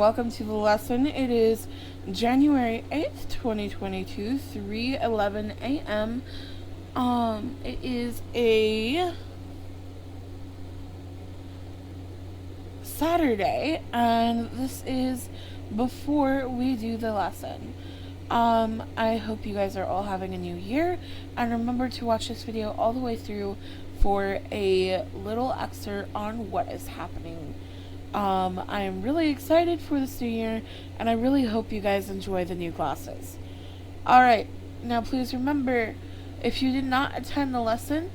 welcome to the lesson. It is January 8th, 2022, 3:11 a.m. It is a Saturday, and this is before we do the lesson. I hope you guys are all having a new year, and remember to watch this video all the way through for a little excerpt on what is happening. I am really excited for this new year, and I really hope you guys enjoy the new classes. Alright, now please remember, if you did not attend the lesson,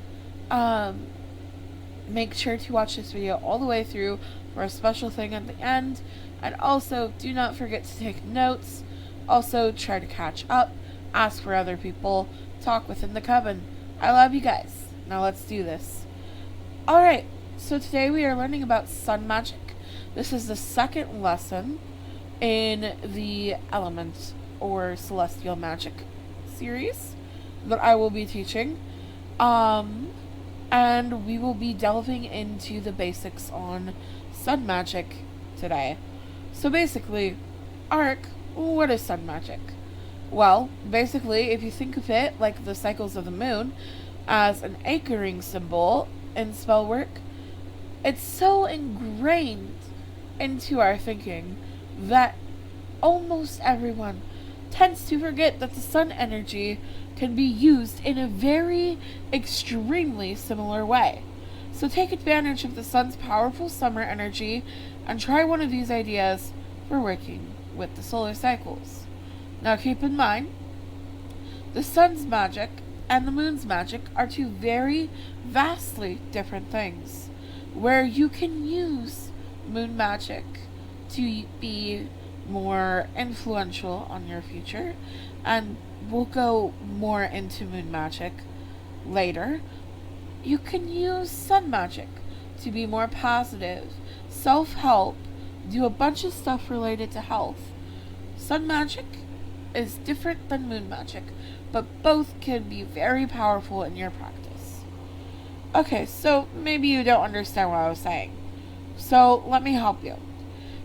make sure to watch this video all the way through for a special thing at the end, and also do not forget to take notes. Also, try to catch up, ask for other people, talk within the coven. I love you guys. Now let's do this. Alright, so today we are learning about Sun Magick. This is the second lesson in the Element or Celestial Magic series that I will be teaching. And we will be delving into the basics on Sun Magick today. So basically, Aric, what is Sun Magick? Well, basically, if you think of it like the cycles of the moon as an anchoring symbol in spell work, it's so ingrained into our thinking that almost everyone tends to forget that the sun energy can be used in a very extremely similar way. So take advantage of the sun's powerful summer energy and try one of these ideas for working with the solar cycles. Now keep in mind, the sun's magic and the moon's magic are two very vastly different things, where you can use moon magic to be more influential on your future, and we'll go more into moon magic later. You can use sun magic to be more positive, self-help, do a bunch of stuff related to health. Sun magic is different than moon magic, but both can be very powerful in your practice. Okay, so maybe you don't understand what I was saying. So let me help you.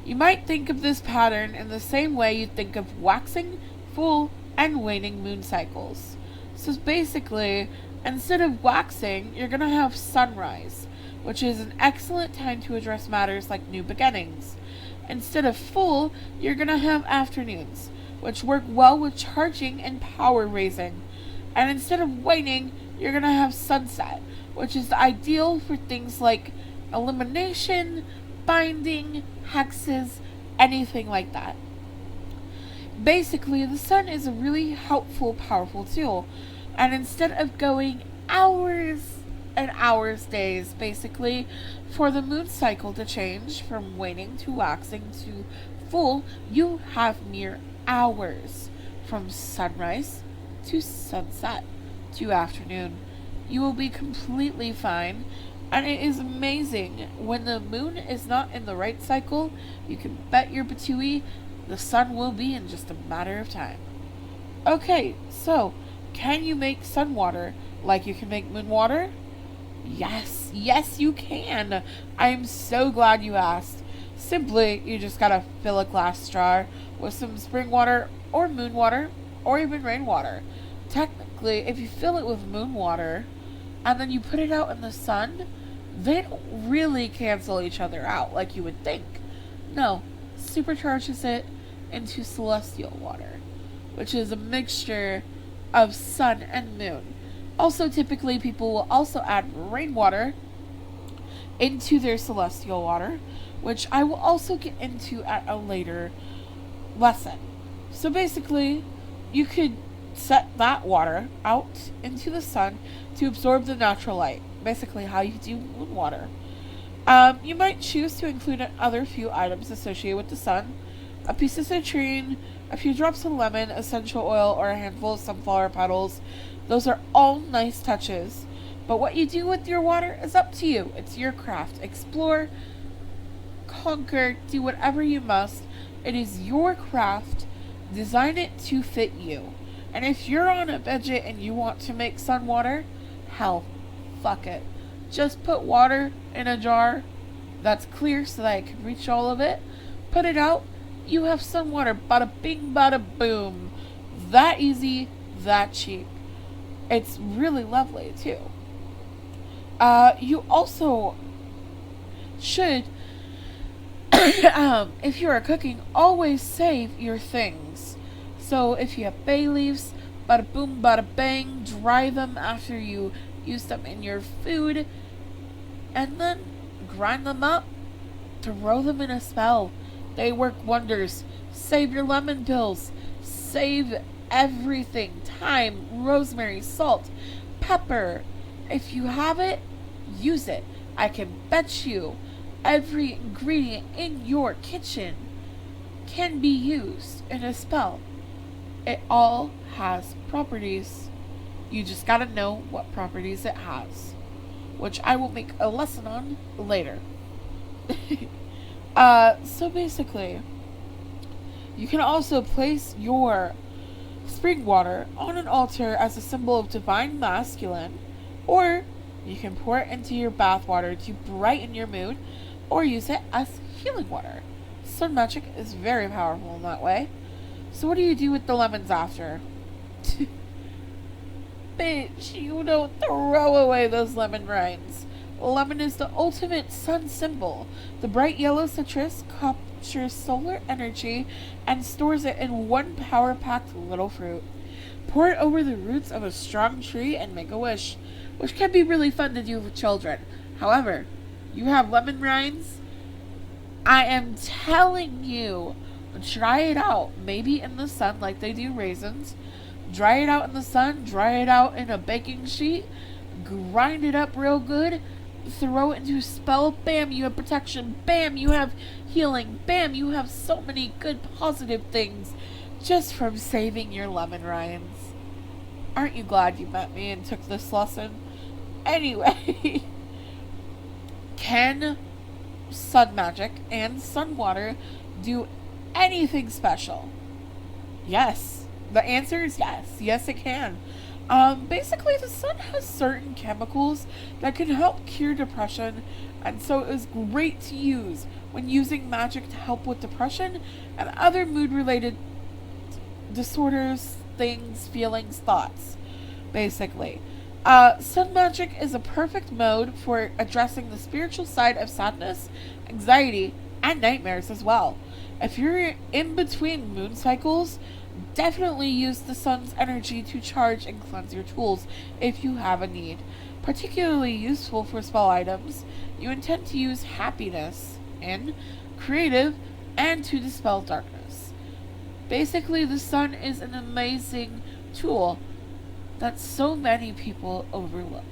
You might think of this pattern in the same way you think of waxing, full, and waning moon cycles. So basically, instead of waxing, you're going to have sunrise, which is an excellent time to address matters like new beginnings. Instead of full, you're going to have afternoons, which work well with charging and power raising. And instead of waning, you're going to have sunset, which is ideal for things like elimination, binding, hexes, anything like that. Basically, the sun is a really helpful, powerful tool, and instead of going hours and hours, days, basically, for the moon cycle to change from waning to waxing to full, you have mere hours from sunrise to sunset to afternoon. You will be completely fine. And it is amazing, when the moon is not in the right cycle, you can bet your patootie the sun will be in just a matter of time. Okay, so, can you make sun water like you can make moon water? Yes you can! I'm so glad you asked. Simply, you just gotta fill a glass jar with some spring water, or moon water, or even rainwater. Technically, if you fill it with moon water, and then you put it out in the sun, they don't really cancel each other out like you would think. No, supercharges it into celestial water, which is a mixture of sun and moon. Also, typically people will also add rainwater into their celestial water, which I will also get into at a later lesson. So basically, you could set that water out into the sun to absorb the natural light. Basically how you do moon water. You might choose to include other few items associated with the sun. A piece of citrine, a few drops of lemon, essential oil, or a handful of sunflower petals. Those are all nice touches. But what you do with your water is up to you. It's your craft. Explore, conquer, do whatever you must. It is your craft. Design it to fit you. And if you're on a budget and you want to make sun water, hell, fuck it. Just put water in a jar that's clear so that I can reach all of it. Put it out You have sun water, bada bing, bada boom. That easy, that cheap. It's really lovely too. You also should, if you are cooking, always save your things. So if you have bay leaves, bada boom, bada bang, dry them after you use them in your food, and then grind them up, throw them in a spell. They work wonders. Save your lemon pills. Save everything. Thyme, rosemary, salt, pepper. If you have it, use it. I can bet you every ingredient in your kitchen can be used in a spell. It all has properties. You just gotta know what properties it has, which I will make a lesson on later. So basically, you can also place your spring water on an altar as a symbol of divine masculine, or you can pour it into your bath water to brighten your mood, or use it as healing water. Sun Magick is very powerful in that way. So what do you do with the lemons after? Bitch, you don't throw away those lemon rinds. Lemon is the ultimate sun symbol. The bright yellow citrus captures solar energy and stores it in one power-packed little fruit. Pour it over the roots of a strong tree and make a wish, which can be really fun to do with children. However, you have lemon rinds. I am telling you, try it out. Maybe in the sun like they do raisins. Dry it out in the sun. Dry it out in a baking sheet. Grind it up real good. Throw it into a spell. Bam, you have protection. Bam, you have healing. Bam, you have so many good positive things just from saving your lemon rinds. Aren't you glad you met me and took this lesson? Anyway, can Sun Magick and Sun Water do anything special? Yes. The answer is yes. Yes, it can. Basically, the sun has certain chemicals that can help cure depression, and so it is great to use when using magic to help with depression and other mood-related disorders, things, feelings, thoughts, basically. Sun Magick is a perfect mode for addressing the spiritual side of sadness, anxiety, and nightmares as well. If you're in between moon cycles, definitely use the sun's energy to charge and cleanse your tools if you have a need. Particularly useful for spell items you intend to use happiness in, creative, and to dispel darkness. Basically, the sun is an amazing tool that so many people overlook.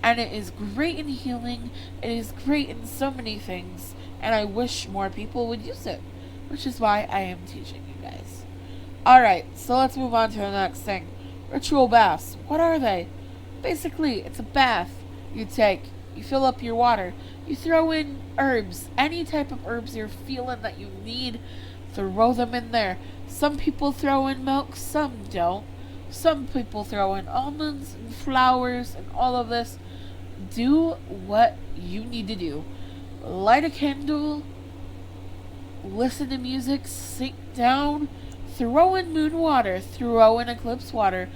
And it is great in healing, it is great in so many things, and I wish more people would use it, which is why I am teaching you guys. Alright, so let's move on to the next thing. Ritual baths. What are they? Basically, it's a bath you take. You fill up your water. You throw in herbs. Any type of herbs you're feeling that you need, throw them in there. Some people throw in milk, some don't. Some people throw in almonds and flowers and all of this. Do what you need to do. Light a candle. Listen to music. Sink down. Throw in moon water, throw in eclipse water,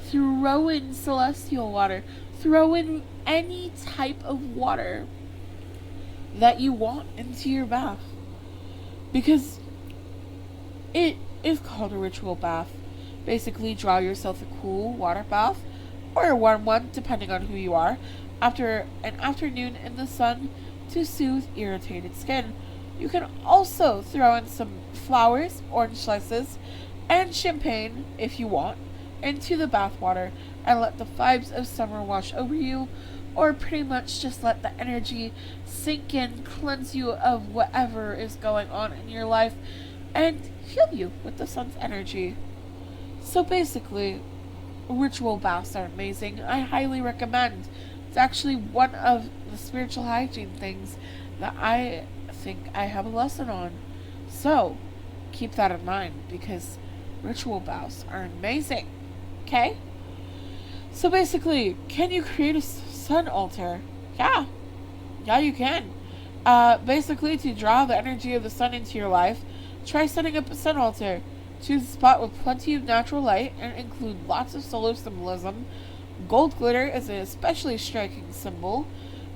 throw in celestial water, throw in any type of water that you want into your bath. Because it is called a ritual bath. Basically, draw yourself a cool water bath, or a warm one, depending on who you are, after an afternoon in the sun to soothe irritated skin. You can also throw in some flowers, orange slices, and champagne, if you want, into the bath water and let the vibes of summer wash over you, or pretty much just let the energy sink in, cleanse you of whatever is going on in your life, and heal you with the sun's energy. So basically, ritual baths are amazing. I highly recommend. It's actually one of the spiritual hygiene things that I think I have a lesson on. So, keep that in mind, because ritual baths are amazing. Okay? So basically, can you create a sun altar? Yeah. Yeah, you can. Basically, to draw the energy of the sun into your life, Try setting up a sun altar. Choose a spot with plenty of natural light and include lots of solar symbolism. Gold glitter is an especially striking symbol.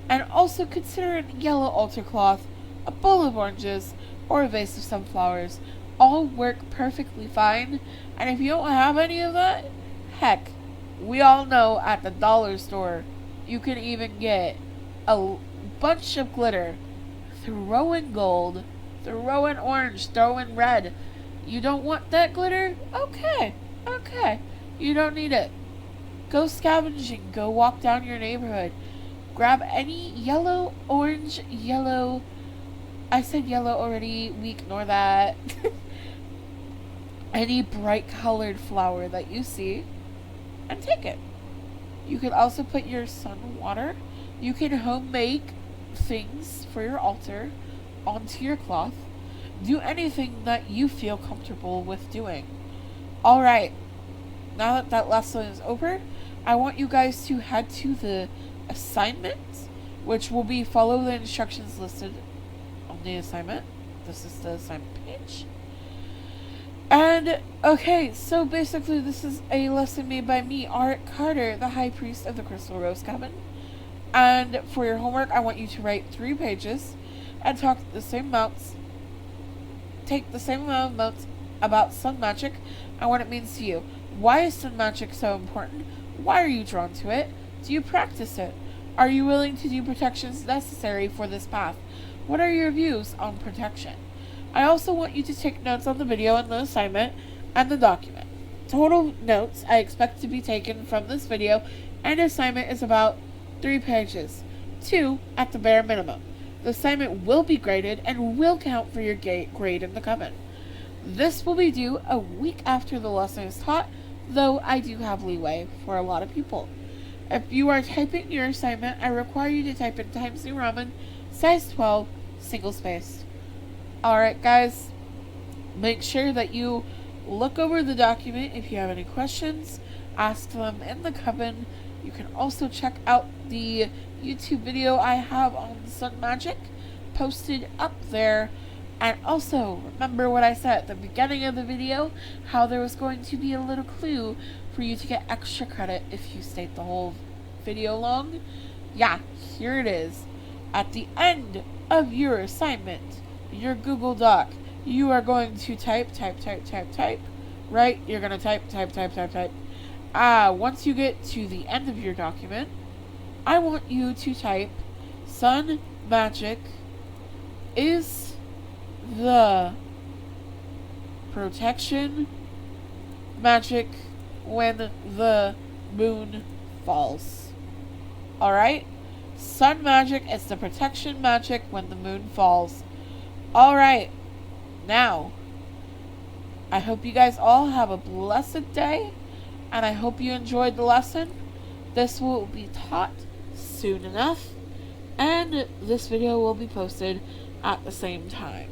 And also consider a yellow altar cloth, a bowl of oranges, or a vase of sunflowers. All work perfectly fine. And if you don't have any of that, heck, we all know at the dollar store you can even get a bunch of glitter. Throw in gold, throw in orange, throw in red. You don't want that glitter? Okay. You don't need it. Go scavenging, go walk down your neighborhood. Grab any yellow, orange, yellow. I said yellow already, we ignore that. Any bright colored flower that you see and take it. You can also put your sun water. You can home make things for your altar onto your cloth. Do anything that you feel comfortable with doing. Alright, now that lesson is over, I want you guys to head to the assignment, which will be follow the instructions listed on the assignment. This is the assignment page. And, okay, so basically this is a lesson made by me, Aric Karter, the High Priest of the Crystal Rose Cabin. And for your homework, I want you to write 3 pages and take the same amount of notes about Sun Magick and what it means to you. Why is Sun Magick so important? Why are you drawn to it? Do you practice it? Are you willing to do protections necessary for this path? What are your views on protection? I also want you to take notes on the video and the assignment and the document. Total notes I expect to be taken from this video and assignment is about 3 pages. 2 at the bare minimum. The assignment will be graded and will count for your grade in the coven. This will be due a week after the lesson is taught, though I do have leeway for a lot of people. If you are typing your assignment, I require you to type in Times New Roman, size 12, single spaced. Alright guys, make sure that you look over the document. If you have any questions, ask them in the coven. You can also check out the YouTube video I have on Sun Magick posted up there. And also, remember what I said at the beginning of the video, how there was going to be a little clue for you to get extra credit if you stayed the whole video long? Yeah, here it is. At the end of your assignment, your Google Doc, you are going to type, right? You're going to type. Once you get to the end of your document, I want you to type, Sun Magick is the protection magic when the moon falls. Alright? Sun Magick is the protection magic when the moon falls. Alright. Now, I hope you guys all have a blessed day, and I hope you enjoyed the lesson. This will be taught soon enough, and this video will be posted at the same time.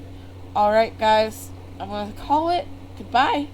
Alright guys, I'm going to call it goodbye.